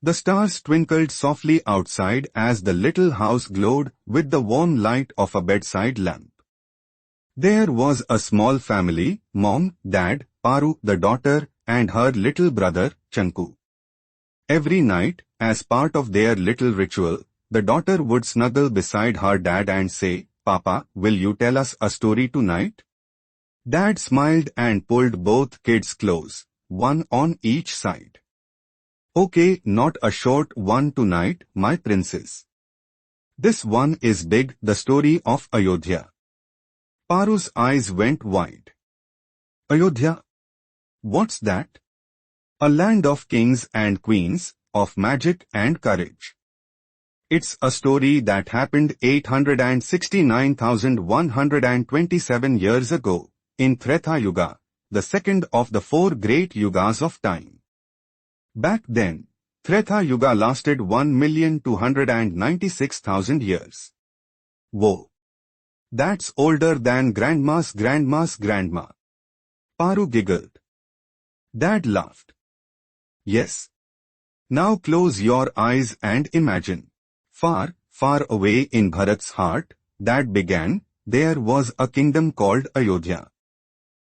The stars twinkled softly outside as the little house glowed with the warm light of a bedside lamp. There was a small family: mom, dad, Paru, the daughter, and her little brother, Chanku. Every night, as part of their little ritual, the daughter would snuggle beside her dad and say, "Papa, will you tell us a story tonight?" Dad smiled and pulled both kids close, one on each side. "Okay, not a short one tonight, my princess. This one is big, the story of Ayodhya." Paru's eyes went wide. "Ayodhya? What's that?" "A land of kings and queens, of magic and courage. It's a story that happened 869,127 years ago, in Treta Yuga, the second of the four great yugas of time. Back then, Treta Yuga lasted 1,296,000 years. Whoa! That's older than grandma's grandma. Paru giggled. Dad laughed. Yes. Now close your eyes and imagine. Far, far away in Bharat's heart, Dad began, there was a kingdom called Ayodhya.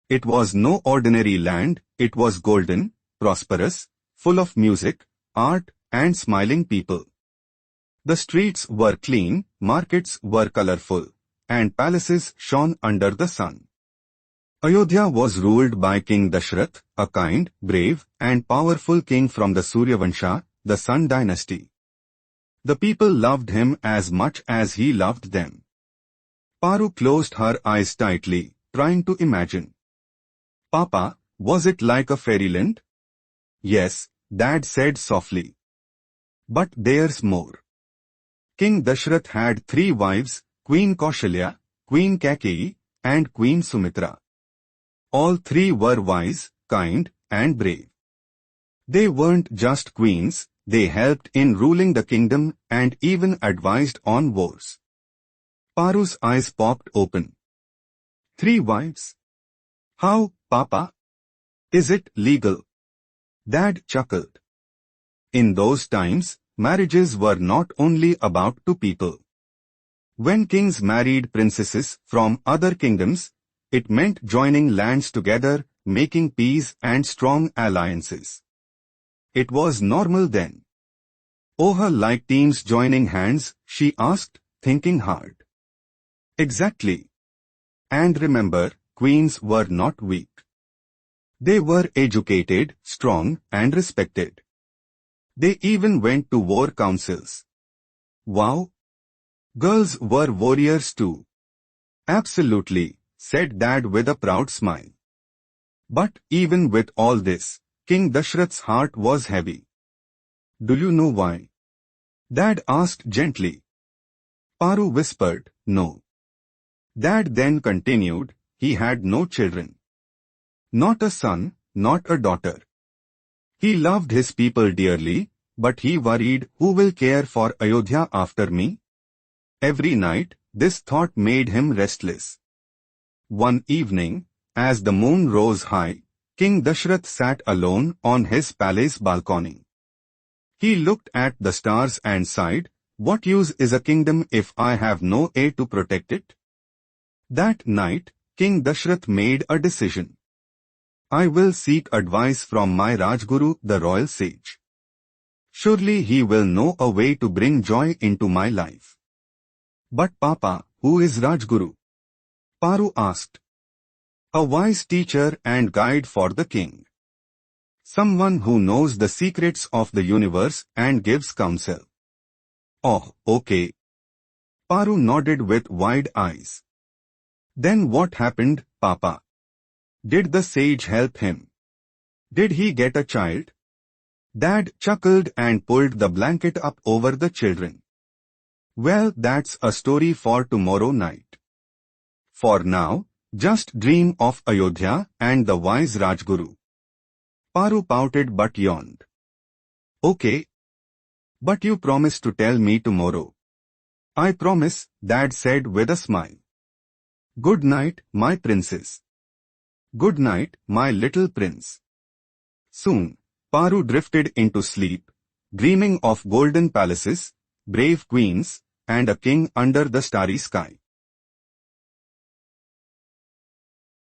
It was no ordinary land, it was golden, prosperous, full of music, art, and smiling people. The streets were clean, markets were colorful, and palaces shone under the sun. Ayodhya was ruled by King Dasharatha, a kind, brave, and powerful king from the Suryavansha, the Sun dynasty. The people loved him as much as he loved them. Paru closed her eyes tightly, trying to imagine. "Papa, was it like a fairyland?" "Yes," Dad said softly. "But there's more. King Dasharatha had 3 wives, Queen Kaushalya, Queen Kaikeyi, and Queen Sumitra. All 3 were wise, kind, and brave. They weren't just queens, they helped in ruling the kingdom and even advised on wars." Paru's eyes popped open. 3 wives? How, Papa? Is it legal? Dad chuckled. In those times, marriages were not only about 2 people. When kings married princesses from other kingdoms, it meant joining lands together, making peace and strong alliances. It was normal then. "Oh, like teams joining hands?" she asked, thinking hard. "Exactly. And remember, queens were not weak. They were educated, strong, and respected. They even went to war councils." "Wow! Girls were warriors too." "Absolutely," said Dad with a proud smile. But even with all this, King Dasharatha's heart was heavy. "Do you know why?" Dad asked gently. Paru whispered, "No." Dad then continued, "He had no children. Not a son, not a daughter. He loved his people dearly, but he worried, who will care for Ayodhya after me? Every night, this thought made him restless. One evening, as the moon rose high, King Dasharatha sat alone on his palace balcony. He looked at the stars and sighed, what use is a kingdom if I have no heir to protect it? That night, King Dasharatha made a decision. I will seek advice from my Rajguru, the royal sage. Surely he will know a way to bring joy into my life. But Papa, who is Rajguru? Paru asked. A wise teacher and guide for the king. Someone who knows the secrets of the universe and gives counsel. Oh, okay. Paru nodded with wide eyes. Then what happened, Papa? Did the sage help him? Did he get a child? Dad chuckled and pulled the blanket up over the children. Well, that's a story for tomorrow night. For now, just dream of Ayodhya and the wise Rajguru. Paru pouted but yawned. Okay. But you promised to tell me tomorrow. I promise, Dad said with a smile. Good night, my princess. Good night, my little prince. Soon, Paru drifted into sleep, dreaming of golden palaces, brave queens, and a king under the starry sky.